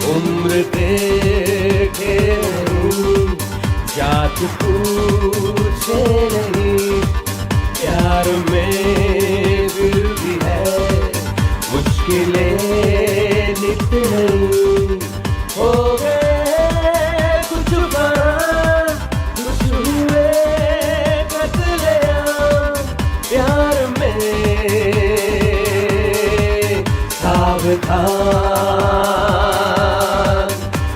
उम्र देखे नहीं, जात पूछे नहीं, प्यार में दिल भी है, मुश्किलें नित नहीं, हो गए कुछ बार, कुछ हुए कतलेआम, प्यार में सावधान,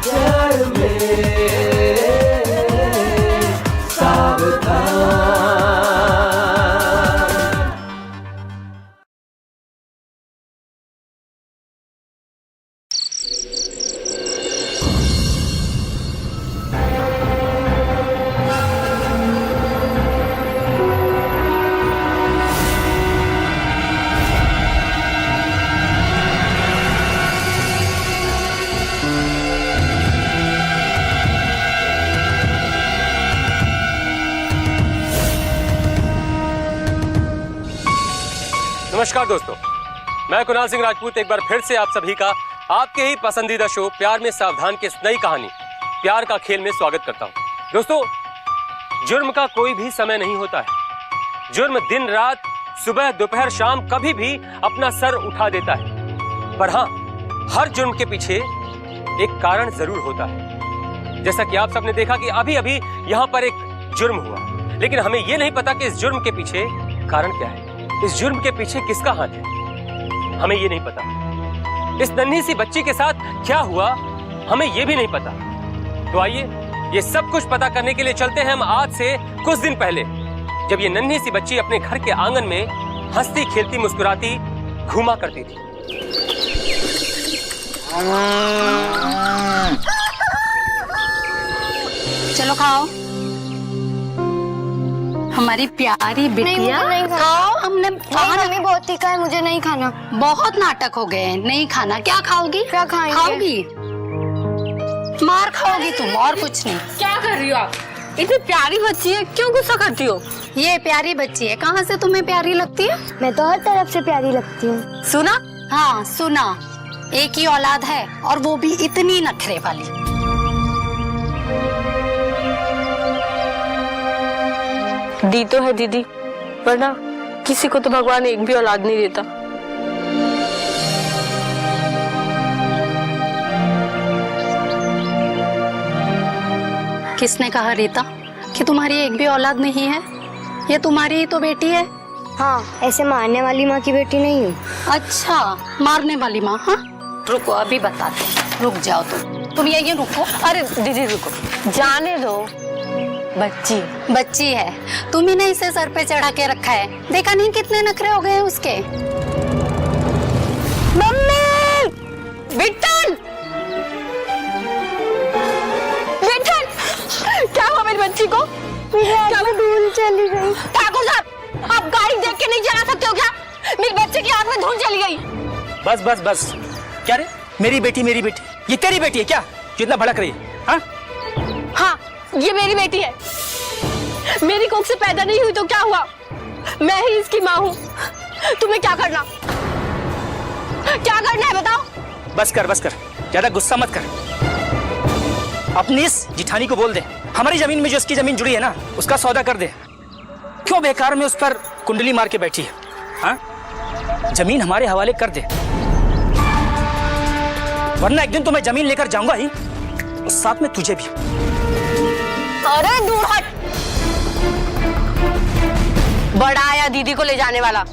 प्यार में सावधान। नमस्कार दोस्तों, मैं कुणाल सिंह राजपूत एक बार फिर से आप सभी का आपके ही पसंदीदा शो प्यार में सावधान की इस नई कहानी प्यार का खेल में स्वागत करता हूं। दोस्तों, जुर्म का कोई भी समय नहीं होता है। जुर्म दिन रात, सुबह दोपहर शाम कभी भी अपना सर उठा देता है। पर हाँ, हर जुर्म के पीछे एक कारण जरूर होता है। जैसा कि आप सबने देखा कि अभी अभी यहाँ पर एक जुर्म हुआ, लेकिन हमें यह नहीं पता कि इस जुर्म के पीछे कारण क्या है, इस जुर्म के पीछे किसका हाथ है, हमें ये नहीं पता। इस नन्ही सी बच्ची के साथ क्या हुआ, हमें ये भी नहीं पता। तो आइए ये सब कुछ पता करने के लिए चलते हैं हम आज से कुछ दिन पहले, जब ये नन्ही सी बच्ची अपने घर के आंगन में हंसती खेलती मुस्कुराती घूमा करती थी। चलो खाओ, हमारी प्यारी बिटिया। नहीं खाओ, हमने मम्मी बहुत तीखा है, मुझे नहीं खाना। बहुत नाटक हो गए, नहीं खाना। क्या खाओगी? क्या खाएंगे? खाओगी, मार खाओगी तुम, और कुछ नहीं। क्या कर रही हो आप? इतनी प्यारी बच्ची है, क्यों गुस्सा करती हो? ये प्यारी बच्ची है, कहाँ से तुम्हें प्यारी लगती है? मैं तो हर तरफ से प्यारी लगती हूँ। सुना? हाँ सुना, एक ही औलाद है और वो भी इतनी नखरे वाली। दी तो है दीदी, वरना किसी को तो भगवान एक भी औलाद नहीं देता। किसने कहा रीता कि तुम्हारी एक भी औलाद नहीं है? ये तुम्हारी ही तो बेटी है। हाँ, ऐसे मारने वाली माँ की बेटी नहीं हूँ। अच्छा, मारने वाली माँ? हाँ रुको, अभी बताते हैं। रुक जाओ तुम यही रुको। अरे दीदी रुको, जाने दो, बच्ची है, तुम ही ने इसे सर पे चढ़ा के रखा है। देखा नहीं कितने नखरे हो गए हैं उसके। मम्मी! विट्ठल! विट्ठल! क्या हुआ मेरी बच्ची को? क्या वो धूल चली गई? ठाकुर साहब, आप गाड़ी देख के नहीं चला सकते हो क्या? मेरी बच्ची की आंख में धूल चली गई। बस बस बस, क्या रे? मेरी बेटी, ये तेरी बेटी है क्या? कितना भड़क रही है? हाँ? हाँ, ये मेरी बेटी है। मेरी कोख से पैदा नहीं हुई तो क्या हुआ? मैं ही इसकी माँ हूँ। तुम्हें क्या करना है बताओ? बस कर, ज्यादा गुस्सा मत कर। अपनी इस जिठानी को बोल दे, हमारी जमीन में जो इसकी जमीन जुड़ी है ना, उसका सौदा कर दे। क्यों बेकार में उस पर कुंडली मार के बैठी है? हाँ? जमीन हमारे हवाले कर दे, वरना एक दिन तो मैं जमीन लेकर जाऊंगा ही, और साथ में तुझे भी। अरे दूर हट, बड़ा आया दीदी को ले जाने वाला।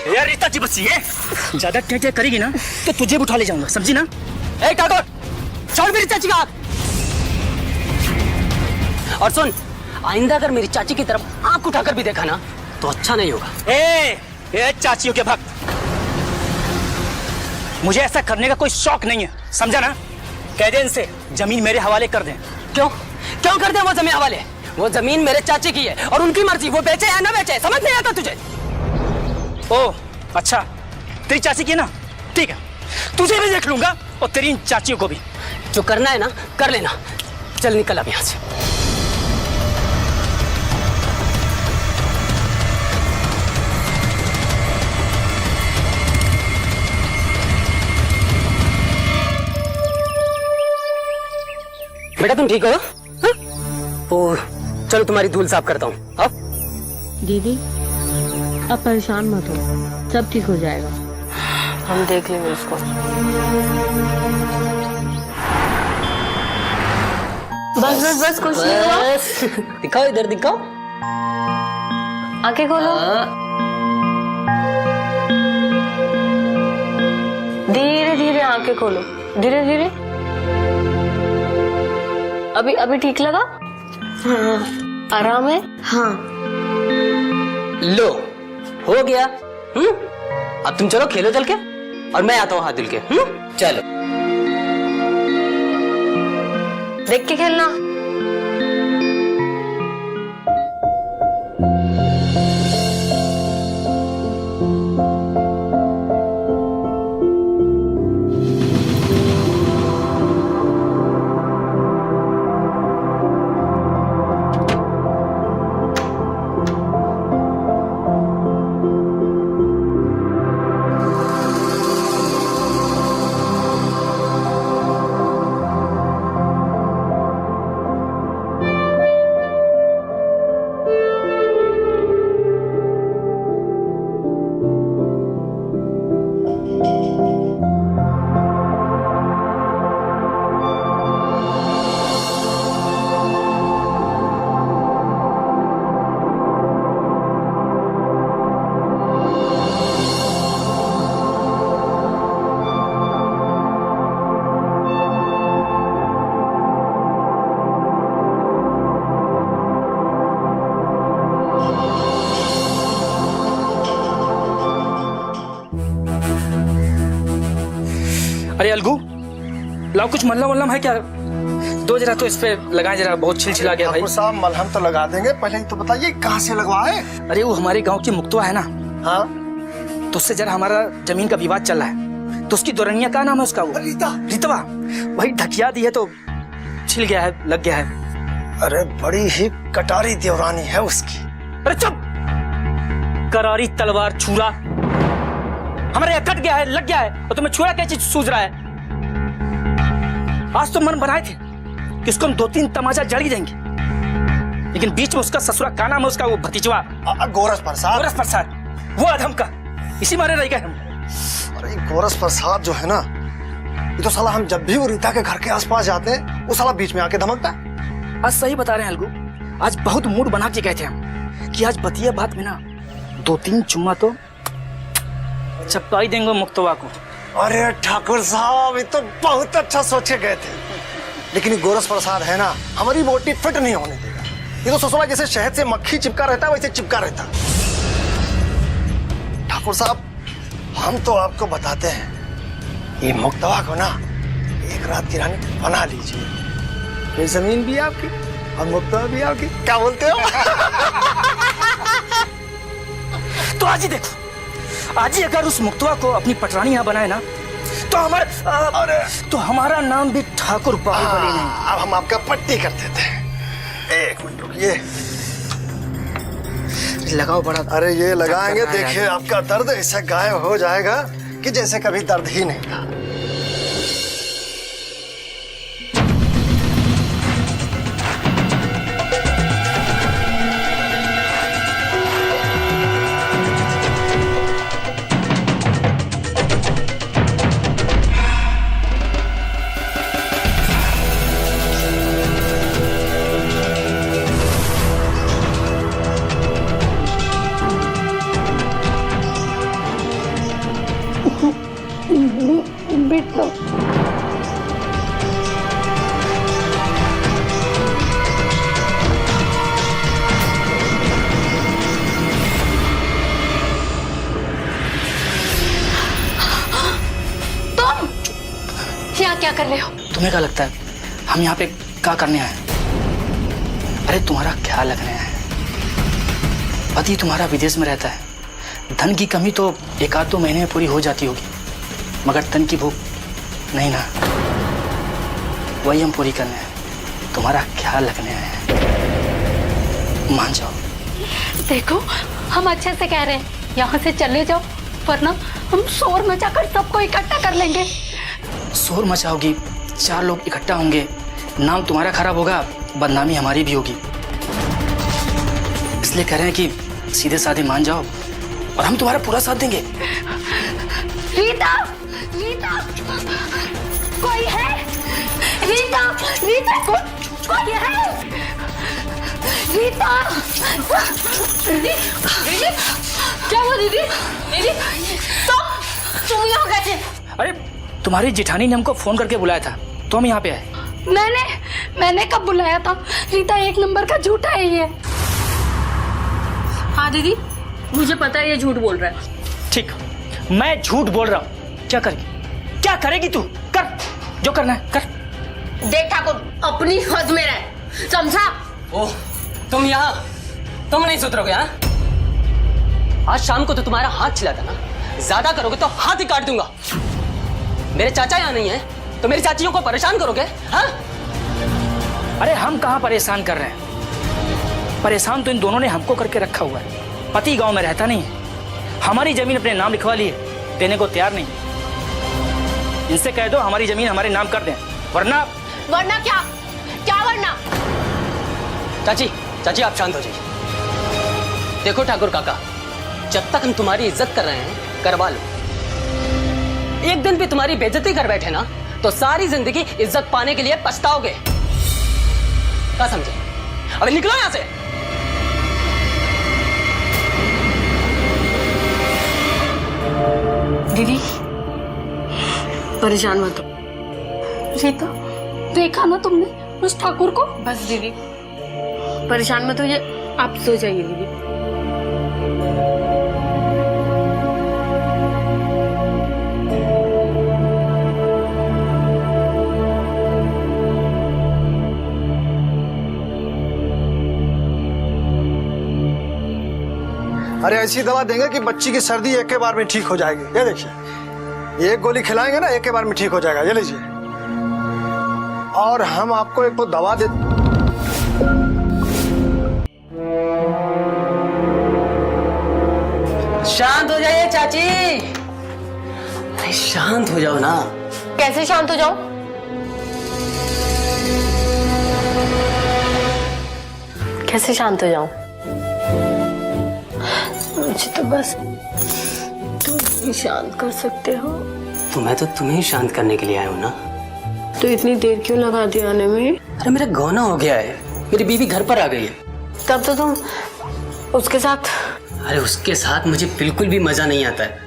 यार रीता जी बच्ची है, ज्यादा क्या करेगी ना तो तुझे भी उठा ले जाऊंगा, समझी ना? ए ठाकुर, छोड़ मेरी चाची का हाथ। और सुन, आइंदा अगर मेरी चाची की तरफ आंख उठाकर भी देखा ना तो अच्छा नहीं होगा। ए चाचियों के भक्त, मुझे ऐसा करने का कोई शौक नहीं है, समझा ना? कह दे इनसे जमीन मेरे हवाले कर दें। क्यों कर दे वो जमीन हवाले? वो जमीन मेरे चाची की है और उनकी मर्जी, वो बेचे या ना बेचे, समझ नहीं आता तुझे? ओ, अच्छा, तेरी चाची की ना, ठीक है, तुझे भी देख लूंगा और तेरी इन चाचियों को भी। जो करना है ना कर लेना। चल निकल अब यहाँ से। बेटा तुम ठीक हो? हाँ? ओ, चलो तुम्हारी धूल साफ करता हूँ। अब दीदी अब परेशान मत हो, सब ठीक हो जाएगा। हम देख लेंगे उसको। बस बस बस, कुछ नहीं हुआ। बस दिखाओ, इधर दिखाओ। आंखें खोलो। धीरे धीरे आंखें खोलो, धीरे धीरे। अभी ठीक लगा? हाँ आराम है? हाँ। लो हो गया। अब तुम चलो खेलो चल के, और मैं आता हूँ हाथ धुल के। चलो देख के खेलना। अरे अलगू, लाओ कुछ मल्लम वल्लम है क्या? दो जरा तो इस पे लगाए, जरा बहुत छिलछिला गया भाई। ठाकुर साहब मलहम तो लगा देंगे, पहले ही तो बताइए कहाँ से लगवाए? अरे वो हमारे गांव की मुक्तवा है ना, हाँ तो उससे जरा हमारा जमीन का विवाद चल रहा है, तो उसकी दुल्हनिया का नाम है उसका, वो रीतवा। वही ढकिया दी है तो छिल गया है, लग गया है। अरे बड़ी ही कटारी देवरानी है उसकी। अरे चुप! करारी तलवार छुरा हमारे यहाँ कट गया है, लग गया है, और तुम्हें छुरा क्या चीज सूझ रहा है? आज तो मन बनाए थे कि उसको हम 2-3 तमाचा जड़ ही देंगे, लेकिन बीच में उसका ससुरा का नाम है उसका, वो भतीजवा गोरस प्रसाद। गोरस प्रसाद, वो अधम का, इसी मारे रह गए हम। अरे गोरस प्रसाद जो है ना, ये तो साला हम जब भी वो रीता के घर के आसपास जाते हैं, वो साला बीच में आके धमकता है। आज सही बता रहे हैं अलगू, आज बहुत मूड बना के गए थे हम कि आज बतिया बात में ना 2-3 चुम्मा तो चपका ही देंगे मुक्तवा को। अरे ठाकुर साहब ये तो बहुत अच्छा सोचे गए थे, लेकिन ये गोरस प्रसाद है ना, हमारी बोटी फिट नहीं होने देगा। ये तो ससुरा जैसे शहद से मक्खी चिपका रहता है वैसे चिपका रहता। ठाकुर साहब हम तो आपको बताते हैं, ये मुक्तवा को ना एक रात की रानी बना लीजिए, फिर जमीन भी आपकी और मुक्तवा भी आपकी। क्या बोलते हो? तो आज ही देखो, आज ही अगर उस मुक्तवा को अपनी पटरानी यहाँ बनाए ना, तो हमारा नाम भी ठाकुर बाहुबली नहीं। अब हम आपका पट्टी कर देते हैं। एक मिनट रुकिए, लगाओ बड़ा। अरे ये लगाएंगे, देखिए आपका दर्द ऐसा गायब हो जाएगा कि जैसे कभी दर्द ही नहीं था। बिट्टू तुम यहाँ क्या कर रहे हो? तुम्हें क्या लगता है हम यहाँ पे क्या करने आए? अरे तुम्हारा ख्याल रखने आए। पति तुम्हारा विदेश में रहता है, धन की कमी तो एक आध 2 महीने में पूरी हो जाती होगी, मगर तन की भूख नहीं ना, वही हम पूरी करने हैं, तुम्हारा ख्याल रखने हैं। मान जाओ। देखो हम अच्छे से कह रहे हैं, यहाँ से चले जाओ, वरना हम शोर मचाकर सबको इकट्ठा कर लेंगे। शोर मचाओगी, 4 लोग इकट्ठा होंगे, नाम तुम्हारा खराब होगा, बदनामी हमारी भी होगी। इसलिए कह रहे हैं कि सीधे साधे मान जाओ और हम तुम्हारा पूरा साथ देंगे। रीता, रीता, कोई है? रीता, रीता, कोई है? रीता, दीदी, दीदी, क्या हुआ दीदी? दीदी, तुम यहाँ कैसे? अरे तुम्हारी जेठानी ने हमको फोन करके बुलाया था, तो हम यहाँ पे आए। मैंने कब बुलाया था? रीता 1 नंबर का झूठा है ये। हाँ दीदी, मुझे पता है ये झूठ बोल रहा है। ठीक, मैं झूठ बोल रहा हूँ। क्या करेगी तू? कर जो करना है कर। देख ठाकुर, अपनी हद में रह, समझा? ओह, तुम नहीं सुधरोगे हाँ? आज शाम को तो तुम्हारा हाथ छिला था ना, ज्यादा करोगे तो हाथ ही काट दूंगा। मेरे चाचा यहाँ नहीं है तो मेरी चाचियों को परेशान करोगे हाँ? अरे हम कहाँ परेशान कर रहे हैं, परेशान तो इन दोनों ने हमको करके रखा हुआ है। पति गांव में रहता नहीं है, हमारी जमीन अपने नाम लिखवा ली है, देने को तैयार नहीं। इनसे कह दो हमारी जमीन हमारे नाम कर दें, वरना क्या वरना? चाची आप शांत हो जाइए। देखो ठाकुर काका, जब तक हम तुम्हारी इज्जत कर रहे हैं करवा लो, एक दिन भी तुम्हारी बेइज्जती कर बैठे ना तो सारी जिंदगी इज्जत पाने के लिए पछताओगे। क्या समझे? अबे निकलो यहां से। दीदी परेशान मत हो। रीता, देखा ना तुमने उस ठाकुर को? बस दीदी परेशान मत हो, ये आप सो जाइए दीदी। अरे ऐसी दवा देंगे कि बच्ची की सर्दी एक के बार में ठीक हो जाएगी। ये देखिए, एक गोली खिलाएंगे ना, एक के बार में ठीक हो जाएगा। ये लीजिए, और हम आपको एक तो दवा दे। शांत हो जाइए चाची, अरे शांत हो जाओ ना। कैसे शांत हो जाऊं? कैसे शांत हो जाऊं? मुझे तो बस तुम ही शांत कर सकते हो। तो मैं तो तुम्हें शांत करने के लिए आया हूँ ना। तो इतनी देर क्यों लगा दी आने में? अरे मेरा गौना हो गया है, मेरी बीवी घर पर आ गई है। तब तो तुम उसके साथ। अरे उसके साथ मुझे बिल्कुल भी मजा नहीं आता है।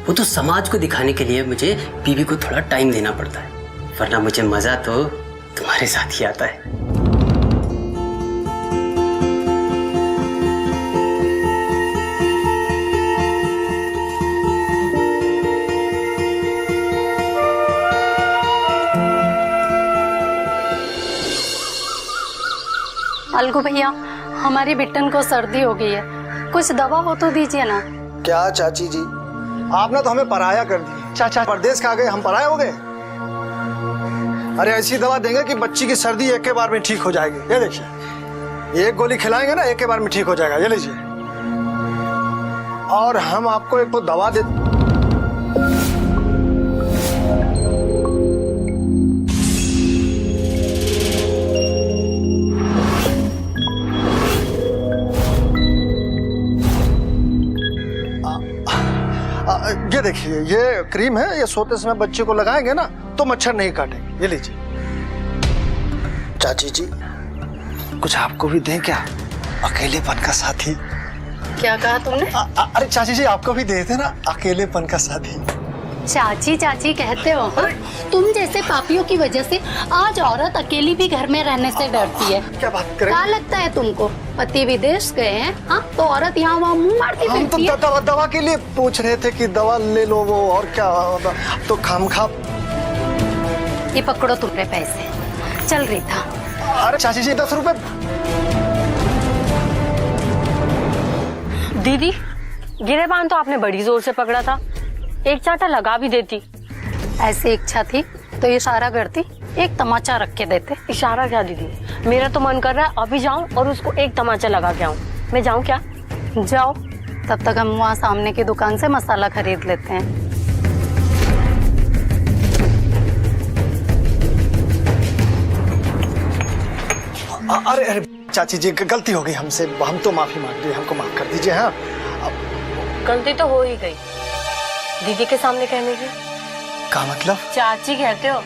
वो तो समाज को दिखाने के लिए मुझे बीवी को थोड़ा टाइम देना पड़ता है, वरना मुझे मजा तो तुम्हारे साथ ही आता है। अलगू भैया, हमारी बिट्टन को सर्दी हो गई है, कुछ दवा हो तो दीजिए ना। क्या चाची जी, आपने तो हमें पराया कर दिया। चाचा परदेश खा गए, हम पराया हो गए। अरे ऐसी दवा देंगे कि बच्ची की सर्दी एक के बार में ठीक हो जाएगी। ये देखिए, एक गोली खिलाएंगे ना, एक के बार में ठीक हो जाएगा। ये लीजिए, और हम आपको एक तो दवा दे। ये देखिए, ये क्रीम है, ये सोते समय बच्चे को लगाएंगे ना तो मच्छर नहीं काटेंगे। ये लीजिए। चाची जी, कुछ आपको भी दें क्या? अकेलेपन का साथी। क्या कहा तुमने? अरे चाची जी, आपको भी दे देना अकेलेपन का साथी। चाची चाची कहते हो हाँ? तुम जैसे पापियों की वजह से आज औरत अकेली भी घर में रहने से डरती है। क्या बात करें? क्या लगता है तुमको? पति विदेश गए हैं हाँ, तो औरत यहाँ वहाँ मुंह मारती हम तो फिरती है। दवा के लिए पूछ रहे थे कि दवा ले लो वो, और क्या तो खामखा। ये पकड़ो तुम्हारे पैसे, चल रही था। अरे चाची जी, 10 रुपए। दीदी गिरेबान तो आपने बड़ी जोर से पकड़ा था, एक चाटा लगा भी देती। ऐसी इच्छा थी तो इशारा करती, एक तमाचा रख के देते। इशारा क्या दीदी, मेरा तो मन कर रहा है अभी जाऊं और उसको एक तमाचा लगा के आऊं। मैं जाऊं क्या? जाओ, तब तक हम वहाँ सामने की दुकान से मसाला खरीद लेते हैं। अरे अरे चाची जी, गलती हो गई हमसे, हम तो माफी मांग रहे हैं, हमको माफ कर दीजिए। हाँ, गलती तो हो ही गई, दीदी के सामने कहने की। क्या मतलब? चाची कहते हो,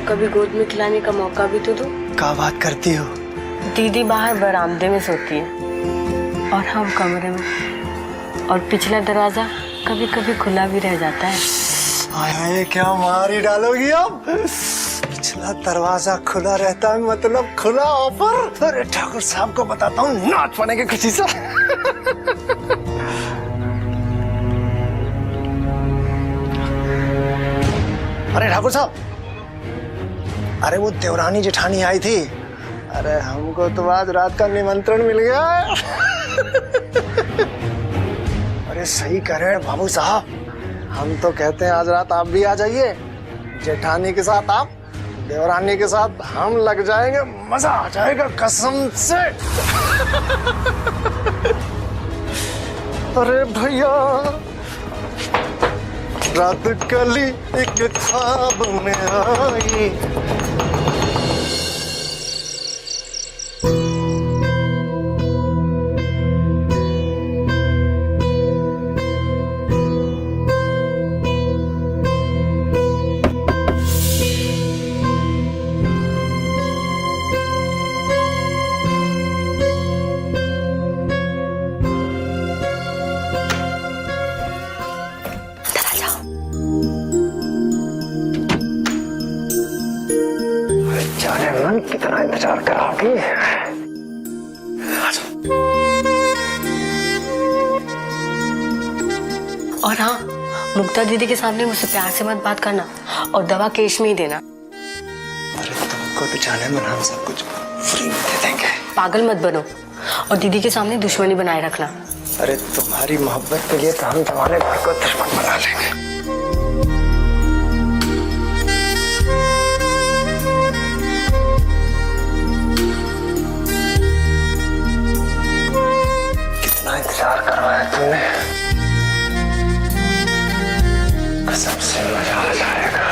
कभी गोद में खिलाने का मौका भी तो दो। क्या बात करती हो? दीदी बाहर बरामदे में सोती है और हम कमरे में, और पिछला दरवाजा कभी कभी खुला भी रह जाता है। आए क्या मारी डालोगी अब? पिछला दरवाजा खुला रहता है मतलब खुला ऑफर? अरे ठाकुर साहब को बताता हूँ, नाच पड़ेंगे खुशी से। अरे ठाकुर साहब, अरे वो देवरानी जेठानी आई थी, अरे हमको तो आज रात का निमंत्रण मिल गया। अरे सही कह रहे हैं बाबू साहब, हम तो कहते हैं आज रात आप भी आ जाइए, जेठानी के साथ आप, देवरानी के साथ हम लग जाएंगे, मजा आ जाएगा कसम से। अरे भैया, रात कली एक ख्वाब में आई, कितना इंतजार कराओगी? और हाँ, मुक्ता दीदी के सामने मुझसे प्यार से मत बात करना और दवा केश में ही देना। अरे तुमको तो जाने मन हम सब कुछ फ्री में दे देंगे। पागल मत बनो और दीदी के सामने दुश्मनी बनाए रखना। अरे तुम्हारी मोहब्बत के लिए तो हम तुम्हारे घर को दुश्मन बना लेंगे। इंतजार करवाया तुमने, कसम से मजा आ जाएगा।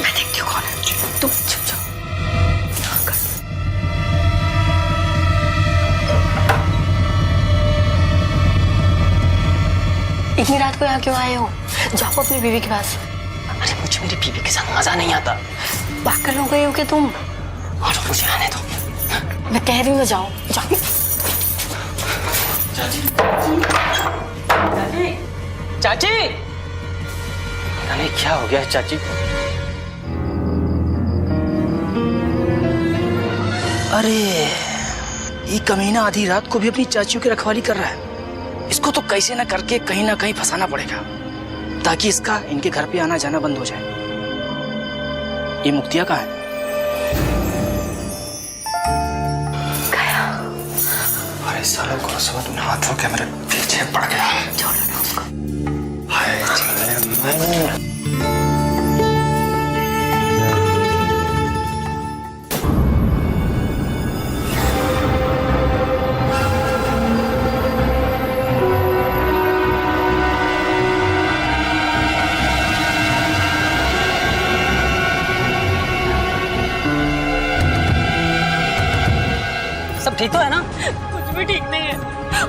मैं देखती हूँ कौन है, तुम चुप जाओ। इतनी रात को यहाँ क्यों आए हो? जाओ अपनी बीवी के पास। अरे मुझे मेरी बीवी के साथ मजा नहीं आता। पागल हो गए हो क्या तुम? और मुझे आने दो। मैं कह रही हूँ जाओ जाओ। चाची, चाची, चाची, अरे क्या हो गया चाची? अरे ये कमीना आधी रात को भी अपनी चाचियों की रखवाली कर रहा है। इसको तो कैसे ना करके कहीं ना कहीं फंसाना पड़ेगा ताकि इसका इनके घर पे आना जाना बंद हो जाए। ये मुक्तिया कहाँ है? अरे सालों को रिश्वत में हाथ धो के मेरे पीछे पड़ गया है। छोड़ो ना उसको। हाय जाने मन। सब ठीक तो है ना? कुछ भी ठीक नहीं है।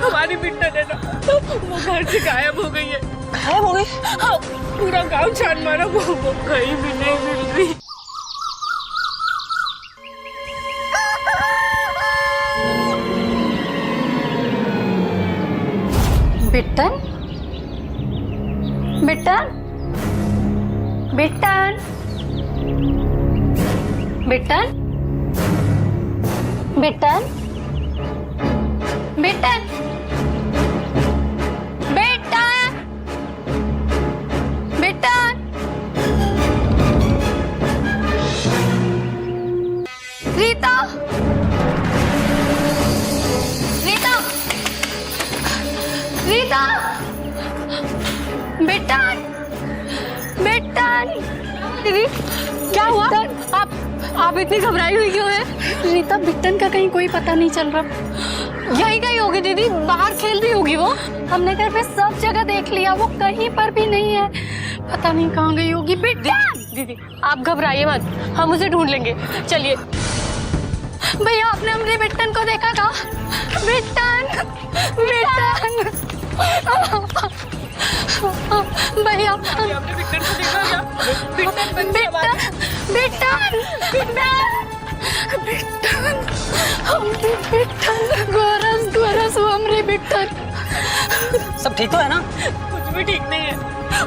हमारी बिट्टा है ना, वो घर से गायब हो गई है। गायब हो गई? हाँ, पूरा गांव छान मारा, वो कहीं भी नहीं मिल रही। बिट्टन, बिट्टन, बिट्टन, बिट्टन, बिट्टन, बिट्टन, बिट्टन, बिट्टन, रीता। बिट्टन, बिट्टन। दीदी क्या हुआ? आप इतनी घबराई हुई क्यों है? रीता, बिट्टन का कहीं कोई पता नहीं चल रहा। यही कहीं होगी दीदी, बाहर खेल रही होगी वो। हमने घर पे सब जगह देख लिया, वो कहीं पर भी नहीं है। पता नहीं कहाँ गई होगी। बिट्टन! दीदी आप घबराइए मत, हम उसे ढूंढ लेंगे। चलिए। भैया, आपने हमारे बिट्टन को देखा था? बिट्टन, बिट्टन। भैया, आपने बिट्टन को देखा क्या? बिट्टन, बिट्टन, बिट्टन, बिट्टन, हमरे बिट्टन, गोरस गोरस वो हमरे बिट्टन। सब ठीक तो है ना? कुछ भी ठीक नहीं है।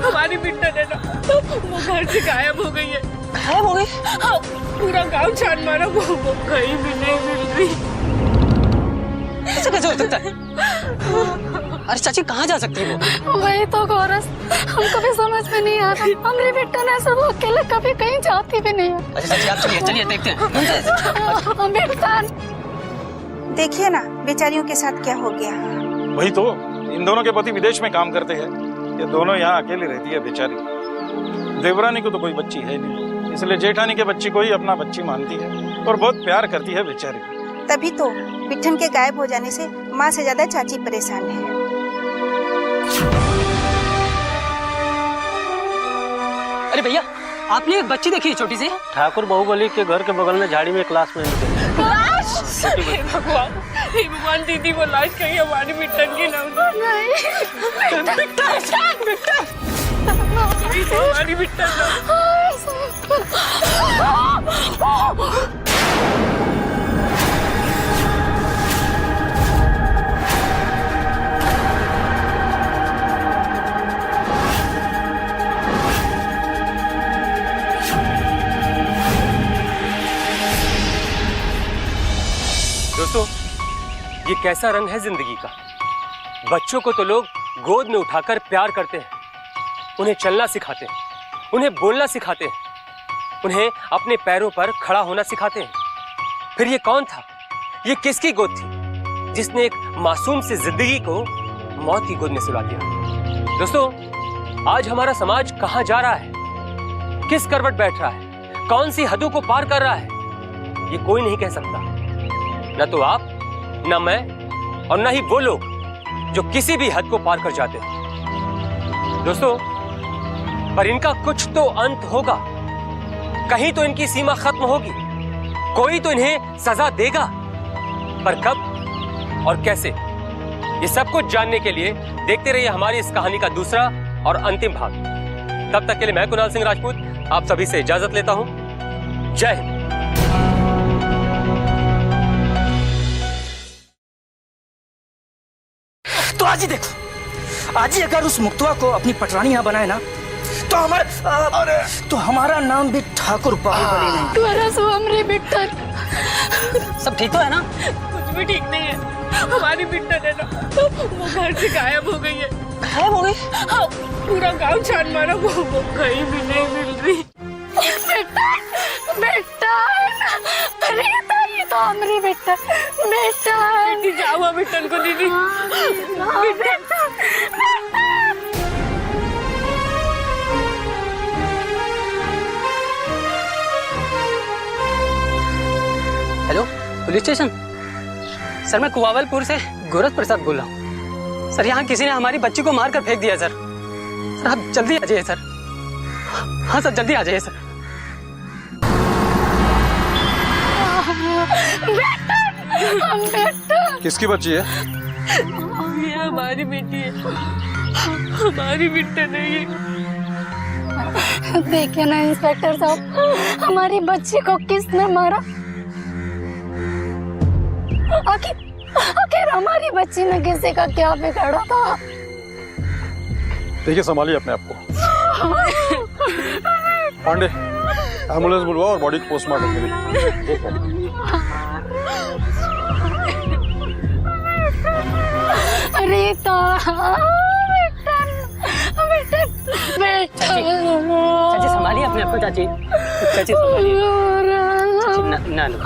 हमारी बिट्टन है ना, वो घर से गायब हो गई है। गायब हो गई? हाँ, पूरा गांव छान मारा, वो कहीं भी नहीं मिल रही। ऐसे कैसे हो सकता है? अरे चाची कहाँ जा सकती है वो? वही तो गोरस, हमको भी समझ में नहीं आ रहा। हमरे बिट्टन ऐसे वो अकेले कभी कहीं जाती भी नहीं है। अच्छा चाची आप चलिए चलिए देखते हैं। बिट्टन, देखिए ना बेचारियों के साथ क्या हो गया। वही तो, इन दोनों के पति विदेश में काम करते हैं, ये दोनों यहाँ अकेली रहती है बेचारी। देवरानी को तो कोई बच्ची है नहीं, इसलिए जेठानी के बच्ची को ही अपना बच्ची मानती है और बहुत प्यार करती है बेचारी। तभी तो बिट्टन के गायब हो जाने से माँ से ज्यादा चाची परेशान है। अरे भैया, आपने एक बच्ची देखी छोटी सी? ठाकुर बाहुबली के घर के बगल में झाड़ी में क्लास में हे भगवान, दीदी वो लाश कहीं हमारी बिट्टन की ना हो। हमारी बिट्टन दोस्तों, ये कैसा रंग है जिंदगी का। बच्चों को तो लोग गोद में उठाकर प्यार करते हैं, उन्हें चलना सिखाते हैं, उन्हें बोलना सिखाते हैं, उन्हें अपने पैरों पर खड़ा होना सिखाते हैं। फिर ये कौन था, ये किसकी गोद थी जिसने एक मासूम सी जिंदगी को मौत की गोद में सुला दिया? दोस्तों, आज हमारा समाज कहां जा रहा है, किस करवट बैठ रहा है, कौन सी हदों को पार कर रहा है, ये कोई नहीं कह सकता। न तो आप, न मैं और न ही वो लोग जो किसी भी हद को पार कर जाते हैं। दोस्तों, पर इनका कुछ तो अंत होगा, कहीं तो इनकी सीमा खत्म होगी, कोई तो इन्हें सजा देगा, पर कब और कैसे, ये सब कुछ जानने के लिए देखते रहिए हमारी इस कहानी का दूसरा और अंतिम भाग। तब तक के लिए मैं कुणाल सिंह राजपूत आप सभी से इजाजत लेता हूं। जय हिंद। तो आज ही देखो, आज ही अगर उस मुक्तवा को अपनी पटरानी यहाँ बनाए ना, तो हमारा नाम भी ठाकुर बाहुबली नहीं। गोरस वो हमरे बिट्टन। सब ठीक तो है ना? कुछ भी ठीक नहीं है। हमारी बिट्टन है ना, वो घर से गायब हो गई है। गायब हो गई? हाँ, पूरा गांव छान मारा, वो कहीं भी नहीं मिल रही। बिट्टन, बिट्टन, रीता, ये तो हमरी बिट्टन, बिट्टन। क्या हुआ बिट्टन को दीदी? Hello, police station. सर मैं कुआवलपुर से गोरख प्रसाद बोल रहा हूँ। सर यहाँ किसी ने हमारी बच्ची को मारकर फेंक दिया सर। सर आप जल्दी आ जाइए सर। हाँ सर जल्दी आ जाइए सर। किसकी बच्ची है? ये हमारी बेटी है, हमारी बिट्टन है ये। देखिए ना इंस्पेक्टर साहब, हमारी बच्ची को किसने मारा? आखिर हमारी बच्ची ने किसी का क्या बिगाड़ा था? देखिए, संभालिए अपने आप को। पांडे, एम्बुलेंस बुलवाओ और बॉडी को पोस्टमार्टम के लिए। रीता, चाची संभालिए अपने आप को। चाची चाची संभालिए। चाची ना लो।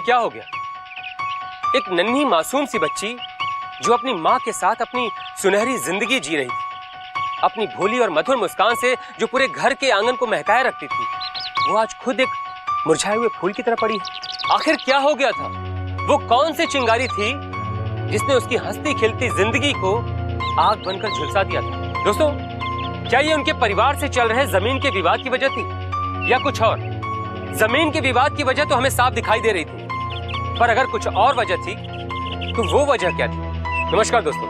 क्या हो गया? एक नन्ही मासूम सी बच्ची जो अपनी माँ के साथ अपनी सुनहरी जिंदगी जी रही थी, अपनी भोली और मधुर मुस्कान से जो पूरे घर के आंगन को महकाए रखती थी, वो आज खुद एक मुरझाए हुए फूल की तरह पड़ी है। आखिर क्या हो गया था? वो कौन सी चिंगारी थी जिसने उसकी हंसती खिलती जिंदगी को आग बनकर झुलसा दिया था? दोस्तों, क्या ये उनके परिवार से चल रहे जमीन के विवाद की वजह थी या कुछ और? जमीन के विवाद की वजह तो हमें साफ दिखाई दे रही थी, पर अगर कुछ और वजह थी तो वो वजह क्या थी? नमस्कार दोस्तों,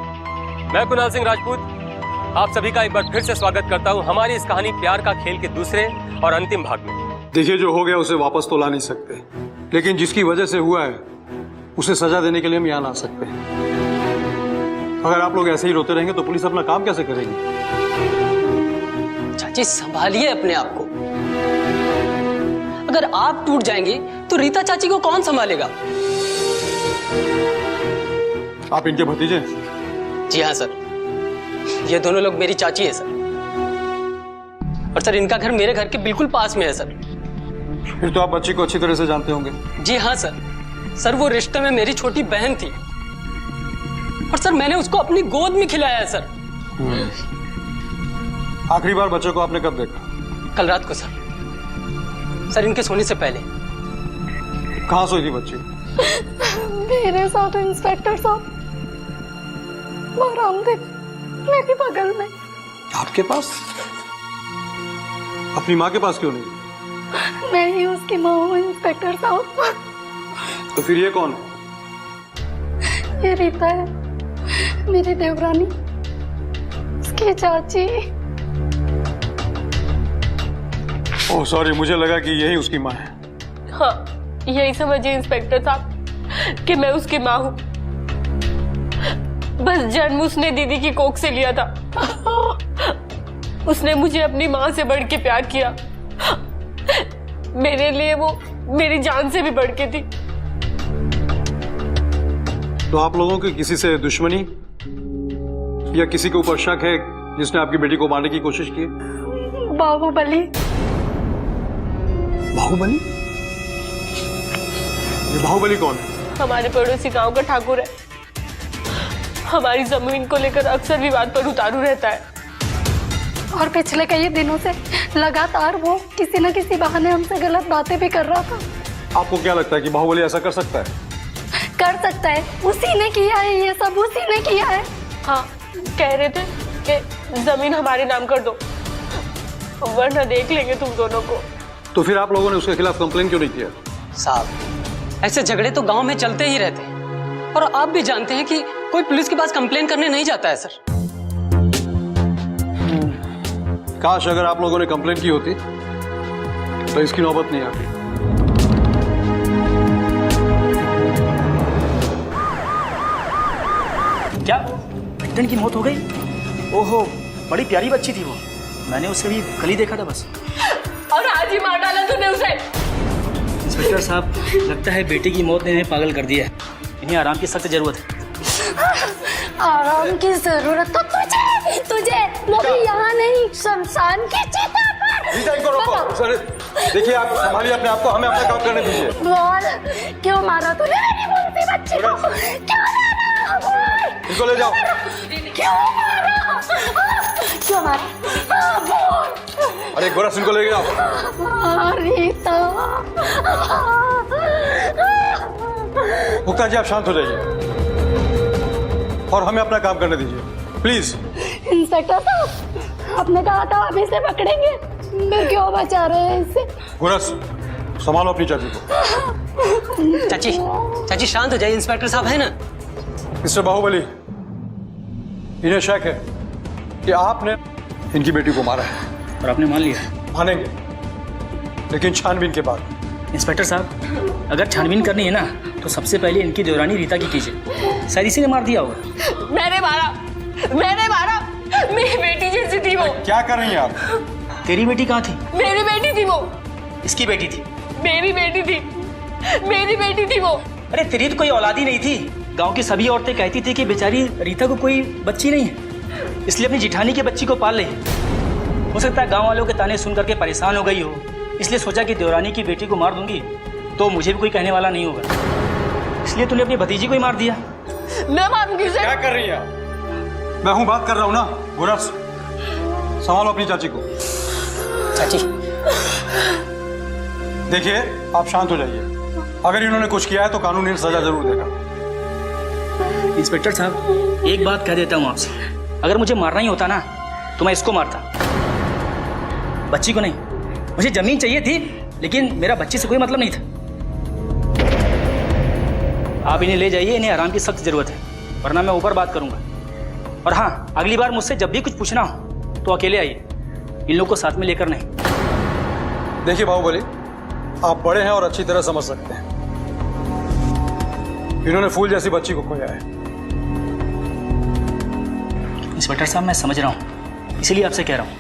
मैं कुणाल सिंह राजपूत आप सभी का एक बार फिर से स्वागत करता हूं हमारी इस कहानी प्यार का खेल के दूसरे और अंतिम भाग में। देखिए, जो हो गया उसे वापस तो ला नहीं सकते, लेकिन जिसकी वजह से हुआ है उसे सजा देने के लिए हम यहाँ ला सकते हैं। अगर आप लोग ऐसे ही रोते रहेंगे तो पुलिस अपना काम कैसे करेगी? चाची संभालिए अपने आप को। अगर आप टूट जाएंगे तो रीता चाची को कौन संभालेगा? आप इनके भतीजे? जी हाँ सर, ये दोनों लोग मेरी चाची है सर। और सर, इनका घर मेरे घर के बिल्कुल पास में है सर। फिर तो आप बच्ची को अच्छी तरह से जानते होंगे। जी हाँ सर। सर, वो रिश्ते में मेरी छोटी बहन थी और सर मैंने उसको अपनी गोद में खिलाया है सर। आखिरी बार बच्चे को आपने कब देखा? कल रात को सर। सर, इनके सोने से पहले। कहाँ सोई थी बच्ची? मेरे साथ इंस्पेक्टर साहब, बरामदे मेरे बगल में। आपके पास? अपनी माँ के पास क्यों नहीं? मैं ही उसकी माँ हूँ इंस्पेक्टर साहब। तो फिर ये कौन है? ये रीता है, मेरी देवरानी, उसकी चाची। ओह सॉरी, मुझे लगा कि यही उसकी माँ है। हाँ, यही समझिए इंस्पेक्टर साहब कि मैं उसकी माँ हूँ। बस जन्म उसने दीदी की कोख से लिया था। उसने मुझे अपनी माँ से बढ़ के प्यार किया। मेरे लिए वो मेरी जान से भी बढ़ के थी। तो आप लोगों की किसी से दुश्मनी या किसी के ऊपर शक है जिसने आपकी बेटी को मारने की कोशिश की? बाहुबली। बाहुबली? ये बाहुबली कौन है? हमारे पड़ोसी गांव का ठाकुर है। हमारी जमीन को लेकर अक्सर विवाद पर उतारू रहता है और पिछले कई दिनों से लगातार वो किसी न किसी बहाने हमसे गलत बातें भी कर रहा था। आपको क्या लगता है कि बाहुबली ऐसा कर सकता है? कर सकता है, उसी ने किया है, ये सब उसी ने किया है। हाँ, कह रहे थे कि जमीन हमारे नाम कर दो वरना देख लेंगे तुम दोनों को। तो फिर आप लोगों ने उसके खिलाफ कंप्लेन क्यों नहीं किया? साहब, ऐसे झगड़े तो गांव में चलते ही रहते हैं और आप भी जानते हैं कि कोई पुलिस के पास कंप्लेन करने नहीं जाता है सर। काश अगर आप लोगों ने कंप्लेन की होती तो इसकी नौबत नहीं आती। क्या पिट्टन की मौत हो गई? ओहो, बड़ी प्यारी बच्ची थी वो। मैंने उसे भी कल ही देखा था बस। और आज ही मार डाला तूने उसे। इंस्पेक्टर साहब, लगता है बेटी की मौत ने इन्हें पागल कर दिया है। इन्हें आराम की सख्त जरूरत है। आराम की जरूरत तो तुझे वो भी यहाँ नहीं, शमशान की चिता पर। इनको रोको। सर, देखिए, आप संभालिए अपने आप को, हमें अपना काम करने दीजिए। बोल, क्यों मारा तूने मेरी मुंशी बच्ची को? क्यों मारा? बोल। इनको ले जाओ। क्यों मारा? क्यों मारा? बोल। अरे गोरा, इनको ले जाओ। रीता। मुक्ता जी, आप शांत हो जाइए और हमें अपना काम करने दीजिए, प्लीज। इंस्पेक्टर साहब, आपने कहा था आप इसे पकड़ेंगे, फिर क्यों बचा रहे हैं इसे? गुरस, संभालो अपनी चाची को। चाची, चाची शांत हो जाइए, इंस्पेक्टर साहब है ना। मिस्टर बाहुबली, इन्हें शक है कि आपने इनकी बेटी को मारा है। और आपने मान लिया? मानेंगे, लेकिन छानबीन के बाद। इंस्पेक्टर साहब, अगर छानबीन करनी है ना तो सबसे पहले इनकी देवरानी रीता की कीजिए। शायद इसी ने मार दिया होगा। मैंने मारा, मेरी बेटी जैसी थी वो। क्या कर रही हैं आप? तेरी बेटी कहाँ थी? मेरी बेटी थी वो। इसकी बेटी थी? मेरी बेटी थी वो। अरे तेरी तो कोई औलादी नहीं थी। गांव की सभी औरतें कहती थी कि बेचारी रीता को कोई बच्ची नहीं है, इसलिए अपनी जिठानी की बच्ची को पाल रही। हो सकता है गांव वालों के ताने सुन करके परेशान हो गई हो, इसलिए सोचा कि देवरानी की बेटी को मार दूंगी तो मुझे भी कोई कहने वाला नहीं होगा। इसलिए तूने अपनी भतीजी को ही मार दिया। मैं मारूंगी उसे। क्या कर रही है? मैं हूं, बात कर रहा हूं ना। गुरस, संभालो अपनी चाची को। चाची देखिए, आप शांत हो जाइए। अगर इन्होंने कुछ किया है तो कानूनी सजा जरूर देगा। इंस्पेक्टर साहब, एक बात कह देता हूँ आपसे, अगर मुझे मारना ही होता ना तो मैं इसको मारता, बच्ची को नहीं। मुझे जमीन चाहिए थी, लेकिन मेरा बच्ची से कोई मतलब नहीं था। आप इन्हें ले जाइए, इन्हें आराम की सख्त जरूरत है, वरना मैं ऊपर बात करूंगा। और हाँ, अगली बार मुझसे जब भी कुछ पूछना हो तो अकेले आइए, इन लोगों को साथ में लेकर नहीं। देखिए बाहुबली, आप बड़े हैं और अच्छी तरह समझ सकते हैं, इन्होंने फूल जैसी बच्ची को खोया है। इंस्पेक्टर साहब, मैं समझ रहा हूँ, इसीलिए आपसे कह रहा हूँ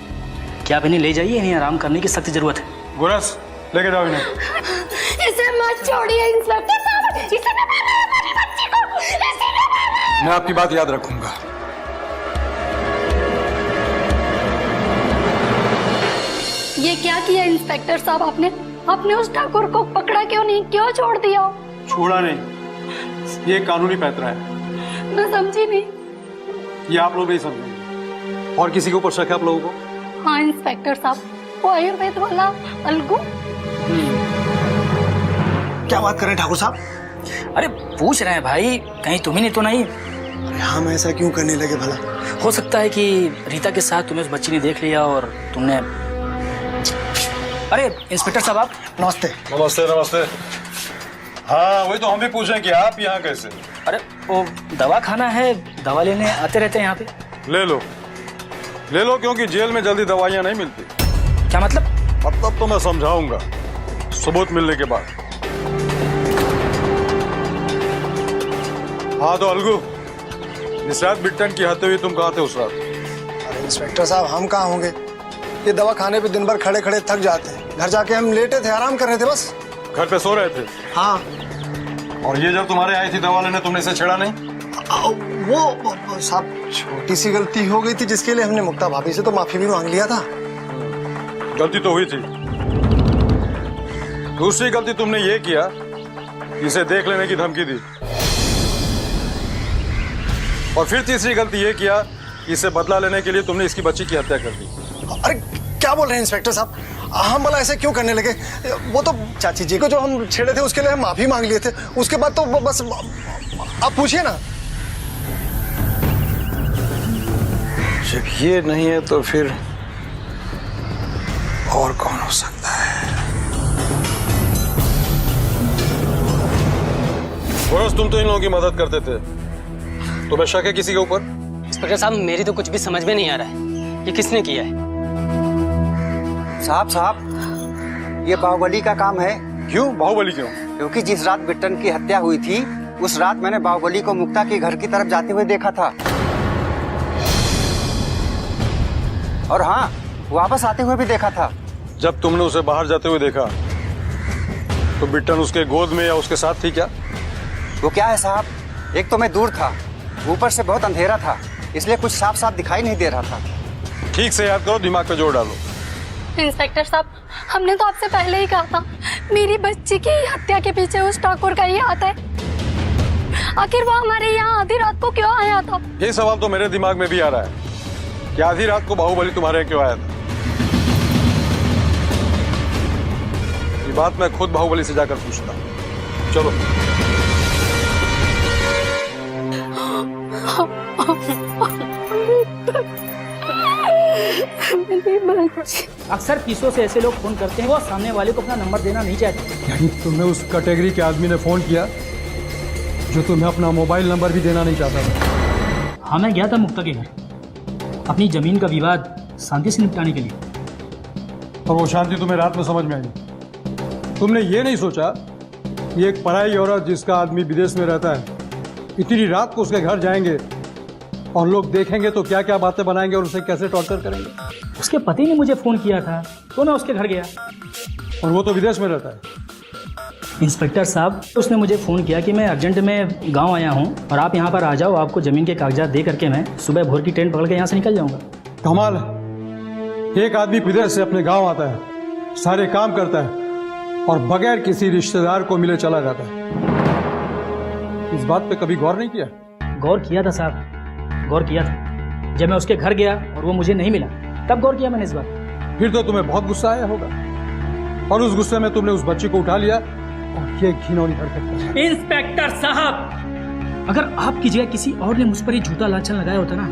कि आप इन्हें ले जाइए, इन्हें आराम करने की सख्त जरूरत है। गुरस, लेके जाओ इन्हें। इसे मत छोड़िए इंस्पेक्टर साहब, इसे न मारिए हमारी बच्ची को, इसे न मारिए। मैं आपकी बात याद रखूंगा। ये क्या किया इंस्पेक्टर साहब आपने? आपने उस ठाकुर को पकड़ा क्यों नहीं, क्यों छोड़ दिया? छोड़ा नहीं, ये कानूनी पैतरा है। मैं समझी नहीं। ये आप लोग नहीं समझेंगे। और किसी के ऊपर शक है आप लोगों को? हाँ इंस्पेक्टर साहब, वो आयुर्वेद वाला अलगू। क्या बात कर रहे हैं ठाकुर साहब? अरे पूछ रहे हैं भाई, कहीं तुम ही नहीं तो नहीं? अरे हम ऐसा क्यों करने लगे भला? हो सकता है कि रीता के साथ तुम्हें उस बच्ची ने देख लिया और तुमने। अरे इंस्पेक्टर साहब, आप। नमस्ते। नमस्ते नमस्ते। हाँ, वही तो हम भी पूछें कि आप यहाँ कैसे? अरे वो दवा खाना है, दवा लेने आते रहते हैं यहाँ पे। ले लो, ले लो, क्योंकि जेल में जल्दी दवाइयाँ नहीं मिलती। क्या मतलब? मतलब तो मैं समझाऊंगा सबूत मिलने के बाद। हाँ तो अलगू, इस रात बिट्टन की हत्या हुई, तुम कहाँ थे उस रात? अरे इंस्पेक्टर साहब, हम कहाँ होंगे? ये दवा खाने पे दिन भर खड़े खड़े थक जाते हैं। घर जाके हम लेटे थे, आराम कर रहे थे बस। घर पे सो रहे थे? हाँ। और ये जब तुम्हारे आई थी दवा लेने, तुमने इसे छेड़ा नहीं? वो साहब, छोटी सी गलती हो गई थी, जिसके लिए हमने मुक्ता भाभी से तो माफी भी मांग लिया था। गलती तो हुई थी। दूसरी गलती तुमने ये किया, इसे देख लेने की धमकी दी। और फिर तीसरी गलती ये किया, इसे बदला लेने के लिए तुमने इसकी बच्ची की हत्या कर दी। अरे क्या बोल रहे हैं इंस्पेक्टर साहब? हम भला ऐसे क्यों करने लगे? वो तो चाची जी को जो हम छेड़े थे उसके लिए हम माफी मांग लिए थे, उसके बाद तो बस आप पूछिए ना। जब ये नहीं है तो फिर और कौन हो सकता है? गुरस, तुम तो इन लोगों की मदद करते थे, तुम्हें शक है किसी के ऊपर? इंस्पेक्टर साहब, मेरी तो कुछ भी समझ में नहीं आ रहा है, ये किसने किया है? साहब, ये बाहुबली का काम है। क्यों बाहुबली क्यों? क्योंकि जिस रात बिट्टन की हत्या हुई थी, उस रात मैंने बाहुबली को मुक्ता के घर की तरफ जाते हुए देखा था। और हाँ, वापस आते हुए भी देखा था। जब तुमने उसे बाहर जाते हुए देखा तो बिट्टन उसके गोद में या उसके साथ थी क्या? वो क्या है साहब, एक तो मैं दूर था, ऊपर से बहुत अंधेरा था, इसलिए कुछ साफ साफ दिखाई नहीं दे रहा था। ठीक से याद करो, दिमाग पे जोर डालो। इंस्पेक्टर साहब, हमने तो आपसे पहले ही कहा था, मेरी बच्ची की हत्या के पीछे उस ठाकुर का ही हाथ है। आखिर वो हमारे यहाँ आधी रात को क्यों आया था? ये सवाल तो मेरे दिमाग में भी आ रहा है कि आधी रात को बाहुबली तुम्हारे यहाँ क्यों आया था। ये बात मैं खुद बाहुबली से जाकर पूछता हूँ। चलो। अक्सर पीसों से ऐसे लोग फोन करते हैं, वो सामने वाले को अपना नंबर देना नहीं चाहते। यानी तुम्हें उस कैटेगरी के आदमी ने फोन किया जो तुम्हें अपना मोबाइल नंबर भी देना नहीं चाहता था? हाँ, मैं गया था मुक्ता के घर अपनी जमीन का विवाद शांति से निपटाने के लिए। और वो शांति तुम्हें रात में समझ में आई? तुमने ये नहीं सोचा कि एक पराई औरत जिसका आदमी विदेश में रहता है, इतनी रात को उसके घर जाएंगे और लोग देखेंगे तो क्या क्या बातें बनाएंगे और उसे कैसे टॉर्चर करेंगे? उसके पति ने मुझे फोन किया था तो मैं उसके घर गया। और वो तो विदेश में रहता है। इंस्पेक्टर साहब, उसने मुझे फ़ोन किया कि मैं अर्जेंट में गांव आया हूं और आप यहां पर आ जाओ, आपको ज़मीन के कागजात दे करके मैं सुबह भोर की ट्रेन पकड़ के यहां से निकल जाऊंगा। कमाल है, एक आदमी विदेश से अपने गांव आता है, सारे काम करता है और बगैर किसी रिश्तेदार को मिले चला जाता है। इस बात पे कभी गौर नहीं किया? गौर किया था साहब, गौर किया था। जब मैं उसके घर गया और वो मुझे नहीं मिला, तब गौर किया मैंने इस बात। फिर तो तुम्हें बहुत गुस्सा आया होगा और उस गुस्से में तुमने उस बच्ची को उठा लिया और ये घिनौनी हरकत कर। इंस्पेक्टर साहब, अगर आपकी जगह किसी और ने मुझ पर ये झूठा लांछन लगाया होता ना,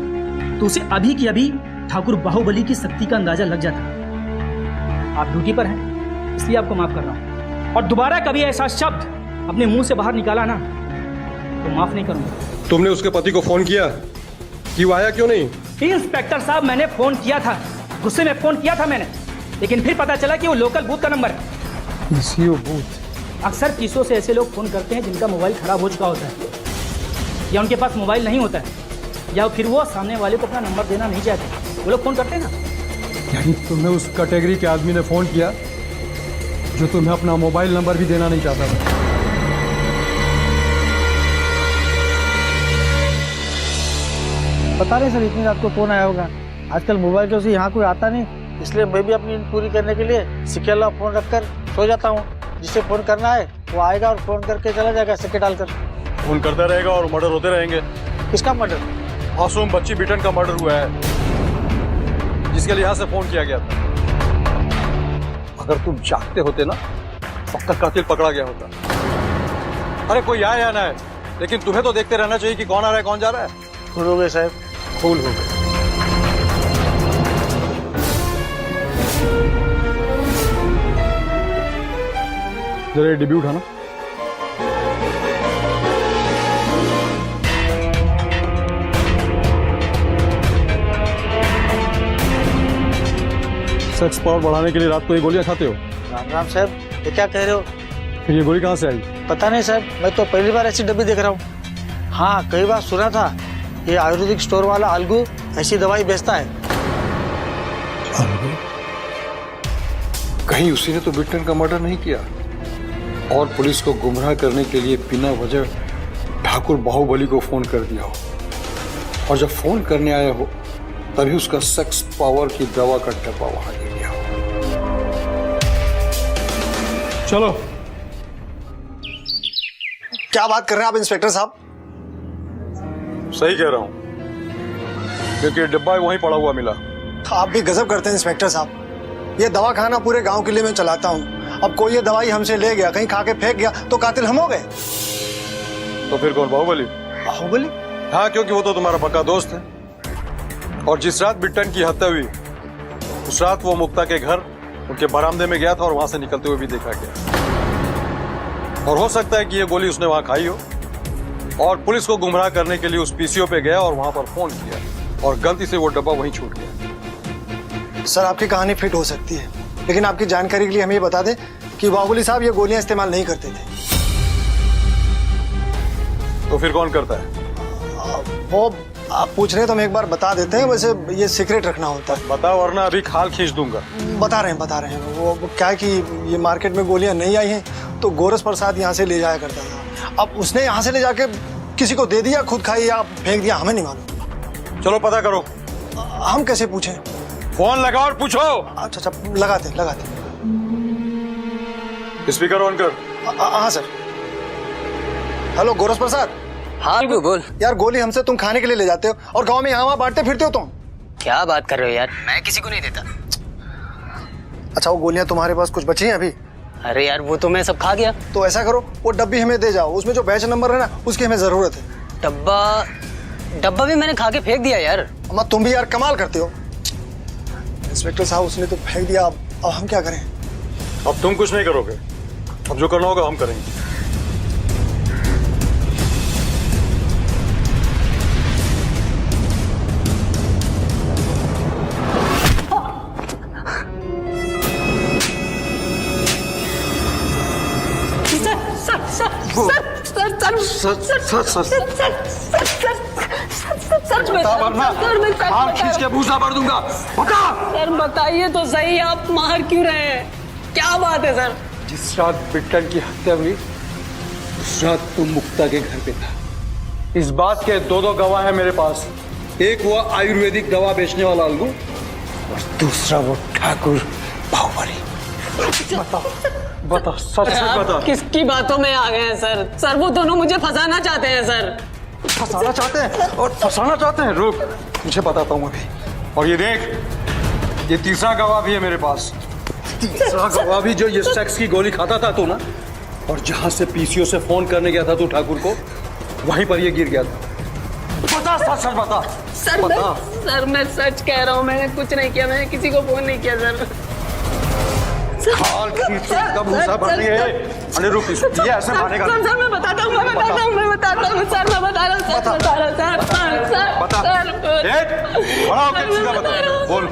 तो उसे अभी की अभी ठाकुर बाहुबली की शक्ति का अंदाजा लग जाता। आप ड्यूटी पर हैं, इसलिए आपको माफ कर रहा हूं, और दोबारा कभी ऐसा शब्द अपने मुंह से बाहर निकाला ना तो माफ नहीं करूंगा। तुमने उसके पति को फोन किया कि वो आया क्यों नहीं? इंस्पेक्टर साहब, मैंने फोन किया था, गुस्से में फोन किया था मैंने, लेकिन फिर पता चला कि वो लोकल बूथ का नंबर है। PCO booth? अक्सर पीसीओ से ऐसे लोग फोन करते हैं जिनका मोबाइल खराब हो चुका होता है, या उनके पास मोबाइल नहीं होता है, या फिर वो सामने वाले को अपना नंबर देना नहीं चाहते, वो लोग फोन करते हैं ना। यानी तुम्हें उस कैटेगरी के आदमी ने फोन किया जो तुम्हें अपना मोबाइल नंबर भी देना नहीं चाहता था। पता नहीं सर, इतनी रात को फोन आया होगा। आजकल मोबाइल तो से यहाँ कोई आता नहीं, इसलिए मैं भी अपनी नींद पूरी करने के लिए सिक्के वाला फोन रखकर सो जाता हूँ। जिसे फोन करना है वो आएगा और फोन करके चला जाएगा सिक्के डालकर। फोन करता रहेगा और मर्डर होते रहेंगे। किसका मर्डर? मासूम बच्ची बिटन का मर्डर हुआ है, जिसके लिए यहाँ से फोन किया गया था। अगर तुम जागते होते ना, अब तक कातिल पकड़ा गया होता। अरे कोई आए या ना आए, लेकिन तुम्हें तो देखते रहना चाहिए कि कौन आ रहा है कौन जा रहा है। खून हो गए साहब, खून हो गए। जरा ये डिब्बी उठाना। सेक्स पावर बढ़ाने के लिए रात को ये गोलियां खाते हो? राम राम साहब, ये क्या कह रहे हो? फिर ये गोली कहाँ से आई? पता नहीं साहब, मैं तो पहली बार ऐसी डब्बी देख रहा हूँ। हाँ, कई बार सुना था ये आयुर्वेदिक स्टोर वाला अलगू ऐसी दवाई बेचता है। कहीं उसी ने तो बिटन का मर्डर नहीं किया और पुलिस को गुमराह करने के लिए बिना वजह ठाकुर बाहुबली को फोन कर दिया हो, और जब फोन करने आया हो तभी उसका सेक्स पावर की दवा का डब्बा वहां ले गया हो। चलो। क्या बात कर रहे हैं आप इंस्पेक्टर साहब? सही कह रहा हूं, क्योंकि डिब्बा वहीं पड़ा हुआ मिला। आप भी गजब करते हैं इंस्पेक्टर साहब। ये दवा खाना पूरे गांव के लिए मैं चलाता हूँ। अब कोई ये दवाई हमसे ले गया, कहीं खा के फेंक गया तो कातिल हम हो गए। तो फिर कौन? बाहुबली? बाहुबली? हाँ, क्योंकि वो तो तुम्हारा पक्का दोस्त है, और जिस रात बिट्टन की हत्या हुई उस रात वो मुक्ता के घर उनके बरामदे में गया था और वहां से निकलते हुए भी देखा गया। और हो सकता है कि ये गोली उसने वहां खाई हो और पुलिस को गुमराह करने के लिए उस पीसीओ पे गया और वहां पर फोन किया और गलती से वो डब्बा वहीं छूट गया। सर, आपकी कहानी फिट हो सकती है, लेकिन आपकी जानकारी के लिए हमें ये बता दें कि बाहुबली साहब ये गोलियां इस्तेमाल नहीं करते थे। तो फिर कौन करता है? वो आप पूछ रहे हैं तो हम एक बार बता देते हैं, वैसे ये सीक्रेट रखना होता है। बताओ वरना अभी खाल खींच दूंगा। बता रहे हैं। वो क्या है कि ये मार्केट में गोलियां नहीं आई हैं तो गोरस प्रसाद यहाँ से ले जाया करता था। अब उसने यहाँ से ले जाके किसी को दे दिया, खुद खाई या फेंक दिया, हमें नहीं मालूम। चलो पता करो। हम कैसे पूछें? फोन लगाओ और पूछो। अच्छा, लगाते। स्पीकर ऑन कर। हाँ सर। हेलो गोरस प्रसाद। हाँ बोल। यार, गोली हमसे तुम खाने के लिए ले जाते हो और गांव में यहाँ वहाँ बांटते फिरते हो तुम। क्या बात कर रहे हो यार, मैं किसी को नहीं देता। अच्छा, वो गोलियां तुम्हारे पास कुछ बची हैं अभी? अरे यार, वो तो मैं सब खा गया। तो ऐसा करो, वो डब्बी हमें दे जाओ, उसमें जो बैच नंबर है ना उसकी हमें जरूरत है। डब्बा भी मैंने खा के फेंक दिया यार। अम्मा, तुम भी यार कमाल करते हो। इंस्पेक्टर साहब, उसने तो फेंक दिया, अब हम क्या करें? अब तुम कुछ नहीं करोगे, अब जो करना होगा हम करेंगे। खींच के भूसा भर दूंगा। बता सर, बताइए तो सही, आप मार क्यों रहे हैं? क्या बात है सर? जिस रात बिट्टन की हत्या हुई उस रात तुम मुक्ता के घर पे था। इस बात के दो गवाह हैं मेरे पास। एक वो आयुर्वेदिक दवा बेचने वाला अलगू और दूसरा वो ठाकुर बाहुबली। बताओ बता, सच सच बता। किसकी बातों में आ गए हैं सर? सर वो दोनों मुझे फंसाना चाहते हैं सर। फंसाना चाहते हैं और फंसाना चाहते हैं। रुक, मुझे बताता हूँ अभी। और ये देख, ये तीसरा गवाह भी है मेरे पास। तीसरा गवाह भी, जो ये सेक्स की गोली खाता था तू ना, और जहां से पीसीओ से फोन करने गया था तू ठाकुर को, वहीं पर ये गिर गया था। बता, सच सच बता। सर मैं सच कह रहा हूँ, मैंने कुछ नहीं किया, मैंने किसी को फोन नहीं किया सर। खाल खींच के एकदम भूसा भर दिए। अरे रुक, ये ऐसे मानेगा? सर मैं बताता हूँ, मैं बताता हूँ सर, मैं बता रहा हूँ सर। बता, बड़ा होकर सीधा बता, बोल,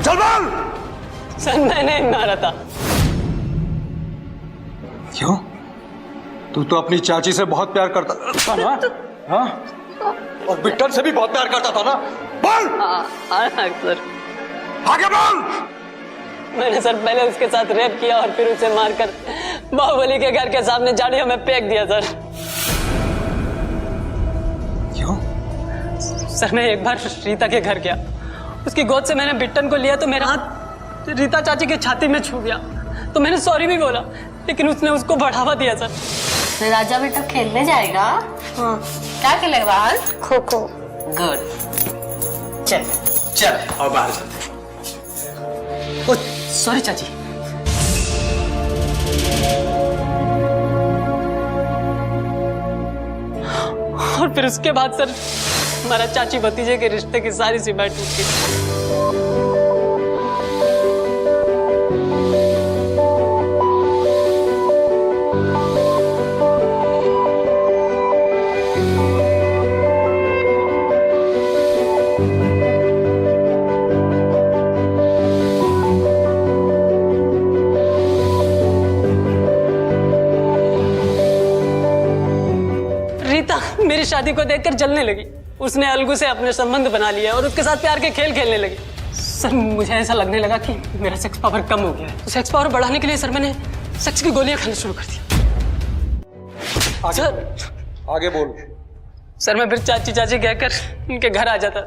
चल बोल। सर मैंने मारा था। क्यों? तू तो अपनी चाची से बहुत प्यार करता था ना? हाँ? और बिट्टन से भी बहुत प्यार करता था ना? बोल। हाँ सर। आगे बोल। मैंने सर पहले उसके साथ रेप किया और फिर उसे मारकर बाहुबली के घर के सामने झाड़ियों में फेंक दिया सर। क्यों? सर मैं एक बार रीता के घर गया, उसकी गोद से मैंने बिट्टन को लिया तो मेरा हाथ रीता चाची की छाती में छू गया, तो मैंने सॉरी भी बोला, लेकिन उसने उसको बढ़ावा दिया सर। राजा बेटा खेलने जाएगा? हाँ। क्या खेलेगा आज? खो खो। गुड, चल चल और बाहर चल। ओ सॉरी चाची। और फिर उसके बाद सर हमारा चाची भतीजे के रिश्ते की सारी सीमाएं टूट गई। मेरी शादी को देखकर जलने लगी, उसने अलगू से अपने संबंध बना लिया और उसके साथ प्यार के खेल खेलने लगी। सर मुझे ऐसा लगने लगा कि मेरा सेक्स पावर कम हो गया है, तो सेक्स पावर बढ़ाने के लिए सर मैंने सेक्स की गोलियां खाना शुरू कर दी। सर आगे बोल। सर मैं फिर चाची चाची कहकर उनके घर आ जाता,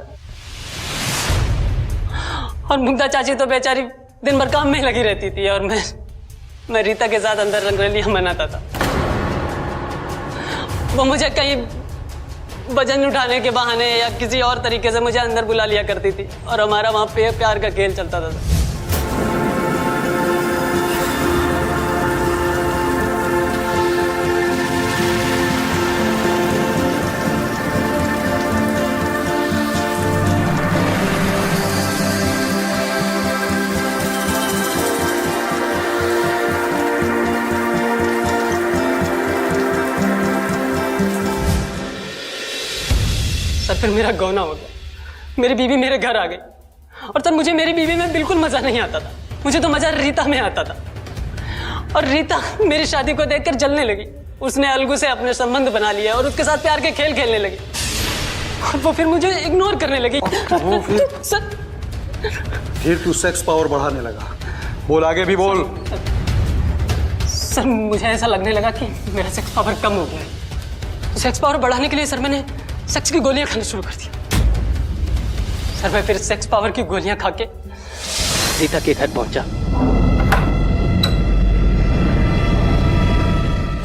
और मुग्धा चाची तो बेचारी दिन भर काम में लगी रहती थी, और मैं रीता के साथ अंदर रंगोलियां मनाता था। वो मुझे कहीं वजन उठाने के बहाने या किसी और तरीके से मुझे अंदर बुला लिया करती थी, और हमारा वहां पे प्यार का खेल चलता था। सर फिर मेरा गौना हो गया, मेरी बीवी मेरे घर आ गई, और सर मुझे मेरी बीवी में बिल्कुल मजा नहीं आता था, मुझे तो मजा रीता में आता था। और रीता मेरी शादी को देखकर जलने लगी, उसने अलगू से अपने संबंध बना लिया और उसके साथ प्यार के खेल खेलने लगी, और वो फिर मुझे इग्नोर करने लगी। फिर तू सेक्स पावर बढ़ाने लगा। बोल, आगे भी बोल। सर मुझे ऐसा लगने लगा कि मेरा सेक्स पावर कम हो गया है, तो सेक्स पावर बढ़ाने के लिए सर मैंने सेक्स की गोलियां खाना शुरू कर दी। सर मैं फिर सेक्स पावर की गोलियां खा के रीता के घर पहुंचा।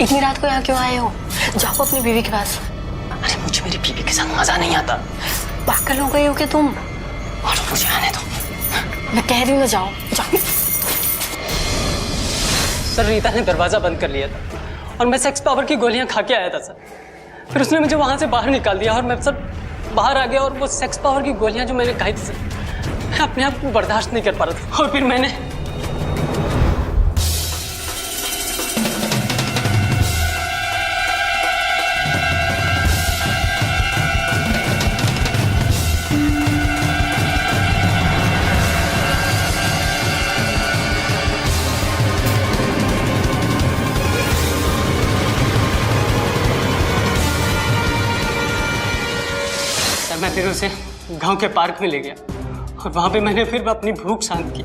इतनी रात को यहाँ क्यों आए हो? जाओ अपनी बीवी के पास। अरे मुझे मेरी बीवी के साथ मजा नहीं आता। पागल हो गई हो क्या तुम? और मुझे आने दो, मैं कह रही हूँ ना, जाओ जाओ। सर रीता ने दरवाजा बंद कर लिया था, और मैं सेक्स पावर की गोलियां खा के आया था सर। फिर उसने मुझे वहां से बाहर निकाल दिया, और मैं सब बाहर आ गया, और वो सेक्स पावर की गोलियां जो मैंने खाई थी सर, मैं अपने आप को बर्दाश्त नहीं कर पा रहा था। और फिर मैंने मैं फिर उसे गांव के पार्क में ले गया, और वहां पे मैंने फिर अपनी भूख शांत की।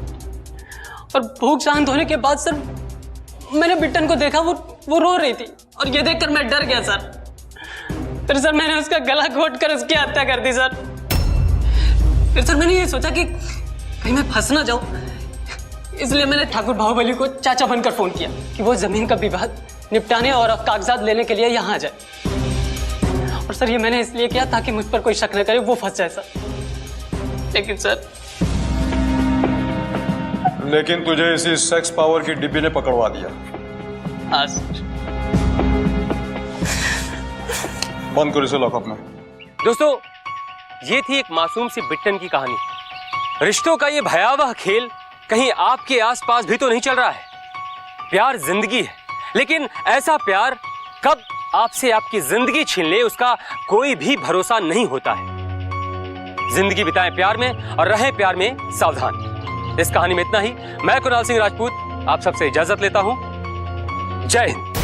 और भूख शांत होने के बाद सर मैंने बिट्टन को देखा, वो रो रही थी, और ये देखकर मैं डर गया सर। फिर सर मैंने उसका गला घोट कर उसकी हत्या कर दी सर। फिर सर मैंने ये सोचा कि कहीं मैं फंस ना जाऊं, इसलिए मैंने ठाकुर बाहुबली को चाचा बनकर फोन किया कि वो जमीन का विवाद निपटाने और कागजात लेने के लिए यहाँ आ जाए। और सर ये मैंने इसलिए किया ताकि मुझ पर कोई शक न करे, वो फंस जाए सर। लेकिन सर लेकिन तुझे इसी सेक्स पावर की डिब्बी ने पकड़वा दिया। हाँ सर। बंद करो इसे लॉकअप में। दोस्तों, ये थी एक मासूम सी बिट्टन की कहानी। रिश्तों का ये भयावह खेल कहीं आपके आसपास भी तो नहीं चल रहा है। प्यार जिंदगी है, लेकिन ऐसा प्यार कब आपसे आपकी जिंदगी छीन ले उसका कोई भी भरोसा नहीं होता है। जिंदगी बिताएं प्यार में और रहें प्यार में सावधान। इस कहानी में इतना ही। मैं कुणाल सिंह राजपूत आप सबसे इजाजत लेता हूं। जय हिंद।